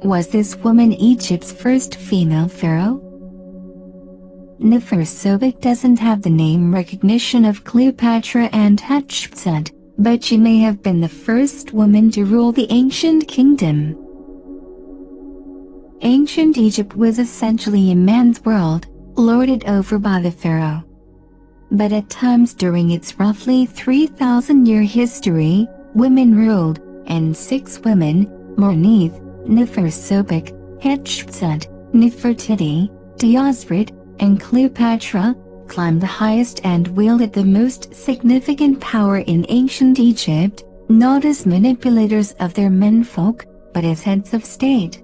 Was this woman Egypt's first female pharaoh? Neferusobek doesn't have the name recognition of Cleopatra and Hatshepsut, but she may have been the first woman to rule the ancient kingdom. Ancient Egypt was essentially a man's world, lorded over by the pharaoh. But at times during its roughly 3,000-year history, women ruled, and 6 women, Merneith, Neferusobek, Hatshepsut, Nefertiti, Tawosret, and Cleopatra, climbed the highest and wielded the most significant power in ancient Egypt, not as manipulators of their menfolk, but as heads of state.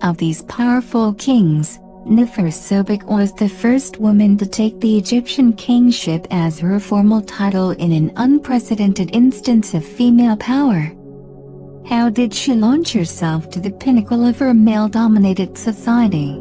Of these powerful kings, Neferusobek was the first woman to take the Egyptian kingship as her formal title in an unprecedented instance of female power. How did she launch herself to the pinnacle of her male-dominated society?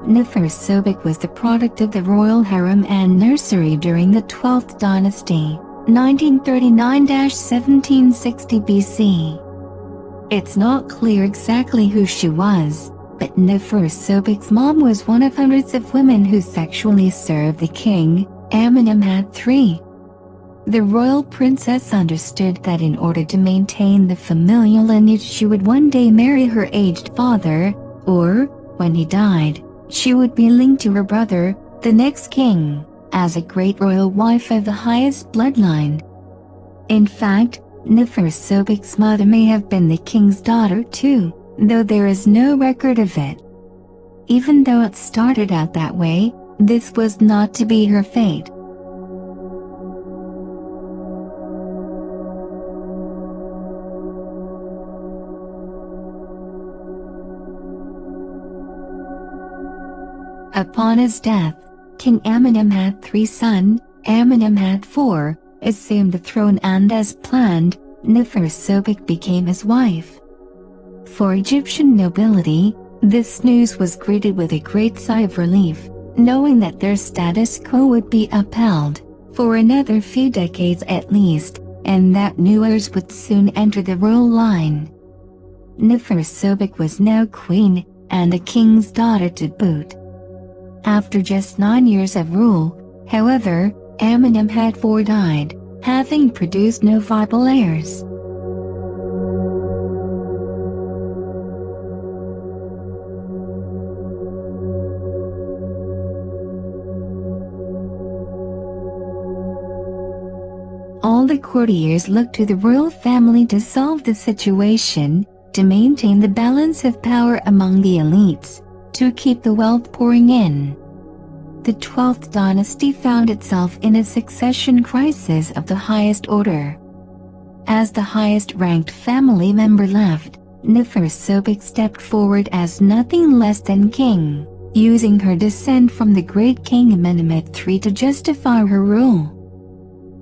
Neferusobek was the product of the royal harem and nursery during the 12th dynasty, 1939–1760 BC. It's not clear exactly who she was, but Neferusobek's mom was one of hundreds of women who sexually served the king, Amenemhat III. The royal princess understood that in order to maintain the familial lineage she would one day marry her aged father, or, when he died, she would be linked to her brother, the next king, as a great royal wife of the highest bloodline. In fact, Neferusobek's mother may have been the king's daughter too, though there is no record of it. Even though it started out that way, this was not to be her fate. Upon his death, King Amenemhat III's son, Amenemhat IV, assumed the throne, and as planned, Neferusobek became his wife. For Egyptian nobility, this news was greeted with a great sigh of relief, knowing that their status quo would be upheld, for another few decades at least, and that new heirs would soon enter the royal line. Neferusobek was now queen, and a king's daughter to boot. After just 9 years of rule, however, Amenemhat IV died, having produced no viable heirs. All the courtiers looked to the royal family to solve the situation, to maintain the balance of power among the elites, to keep the wealth pouring in. The 12th dynasty found itself in a succession crisis of the highest order. As the highest-ranked family member left, Neferusobek stepped forward as nothing less than king, using her descent from the great king Amenemhat III to justify her rule.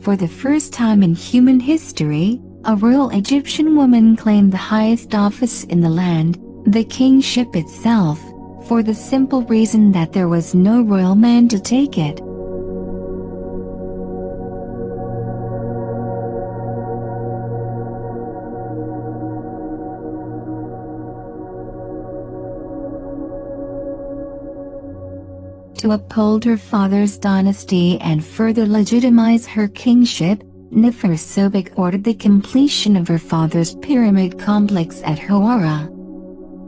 For the first time in human history, a royal Egyptian woman claimed the highest office in the land, the kingship itself, for the simple reason that there was no royal man to take it. To uphold her father's dynasty and further legitimize her kingship, Neferusobek ordered the completion of her father's pyramid complex at Hawara.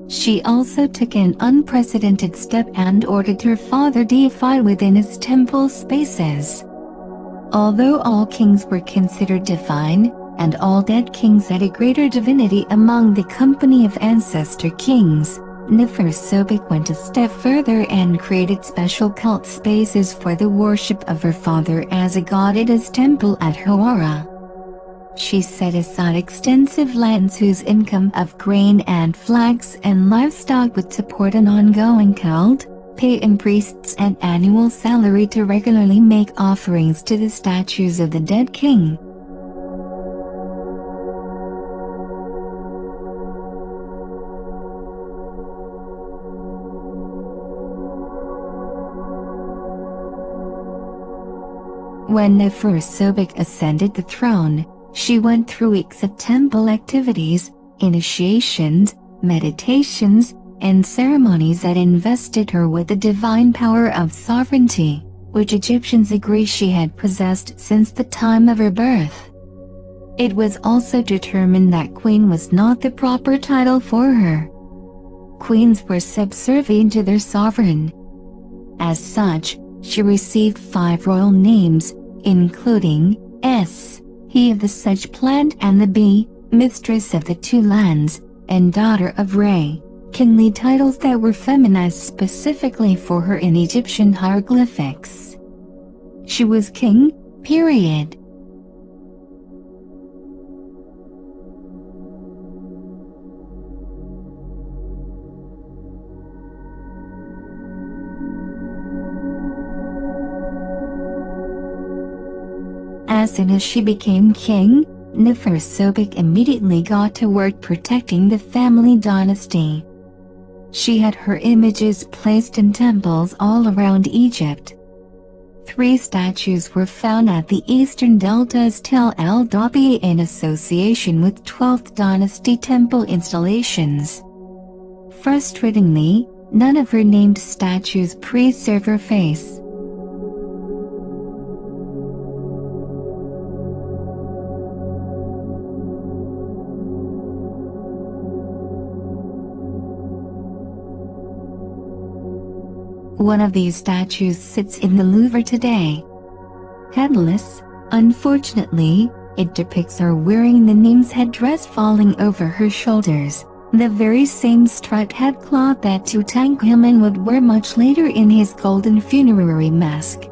She also took an unprecedented step and ordered her father deified within his temple spaces. Although all kings were considered divine, and all dead kings had a greater divinity among the company of ancestor kings, Neferusobek went a step further and created special cult spaces for the worship of her father as a god at his temple at Hawara. She set aside extensive lands whose income of grain and flax and livestock would support an ongoing cult, pay in priests an annual salary to regularly make offerings to the statues of the dead king. When Neferusobek ascended the throne, she went through weeks of temple activities, initiations, meditations, and ceremonies that invested her with the divine power of sovereignty, which Egyptians agree she had possessed since the time of her birth. It was also determined that queen was not the proper title for her. Queens were subservient to their sovereign. As such, she received 5 royal names, including S, he of the Sedge plant, and the B, mistress of the 2 lands, and daughter of Re, kingly titles that were feminized specifically for her in Egyptian hieroglyphics. She was king, period. As soon as she became king, Neferusobek immediately got to work protecting the family dynasty. She had her images placed in temples all around Egypt. 3 statues were found at the eastern delta's Tel El Dabi in association with 12th dynasty temple installations. Frustratingly, none of her named statues preserve her face. One of these statues sits in the Louvre today. Headless, unfortunately, it depicts her wearing the name's headdress falling over her shoulders, the very same striped headcloth that Tutankhamun would wear much later in his golden funerary mask.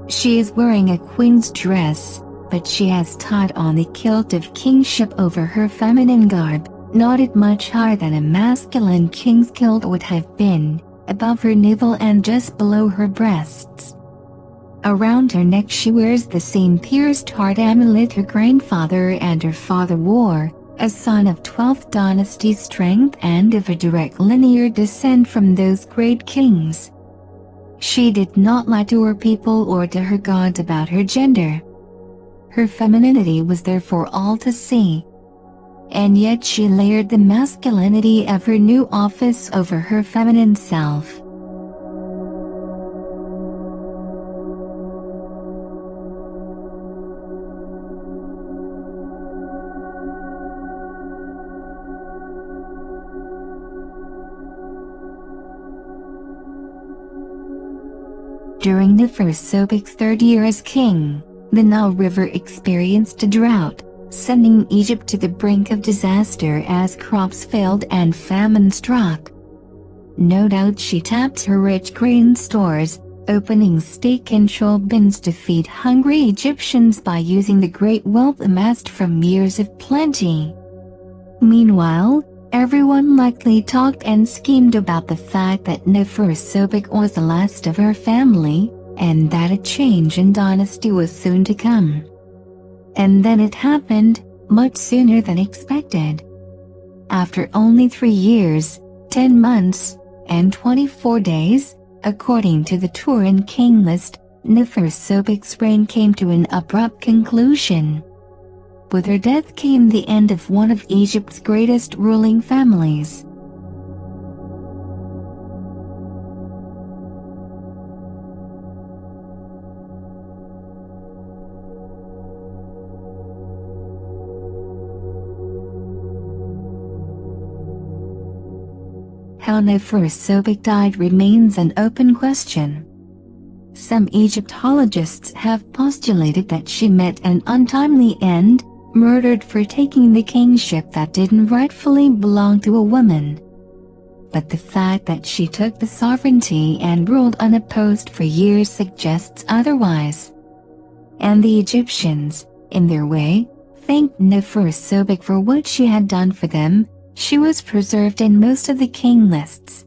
She is wearing a queen's dress, but she has tied on the kilt of kingship over her feminine garb, knotted much higher than a masculine king's kilt would have been, above her navel and just below her breasts. Around her neck she wears the same pierced heart amulet her grandfather and her father wore, a sign of 12th dynasty strength and of a direct linear descent from those great kings. She did not lie to her people or to her gods about her gender. Her femininity was there for all to see. And yet she layered the masculinity of her new office over her feminine self. During Neferusobek's 3rd year as king, the Nile River experienced a drought, sending Egypt to the brink of disaster as crops failed and famine struck. No doubt she tapped her rich grain stores, opening steak and shoal bins to feed hungry Egyptians by using the great wealth amassed from years of plenty. Meanwhile, everyone likely talked and schemed about the fact that Neferusobek was the last of her family, and that a change in dynasty was soon to come. And then it happened, much sooner than expected. After only 3 years, 10 months, and 24 days, according to the Turin king list, Neferusobek's reign came to an abrupt conclusion. With her death came the end of one of Egypt's greatest ruling families. How Neferusobek died remains an open question. Some Egyptologists have postulated that she met an untimely end, murdered for taking the kingship that didn't rightfully belong to a woman. But the fact that she took the sovereignty and ruled unopposed for years suggests otherwise. And the Egyptians, in their way, thanked Neferusobek for what she had done for them. She was preserved in most of the king lists.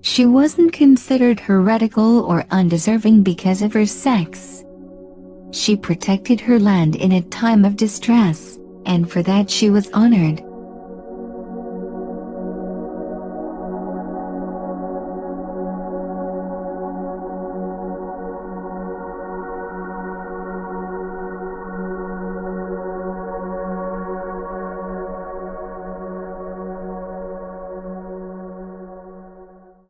She wasn't considered heretical or undeserving because of her sex. She protected her land in a time of distress, and for that she was honored.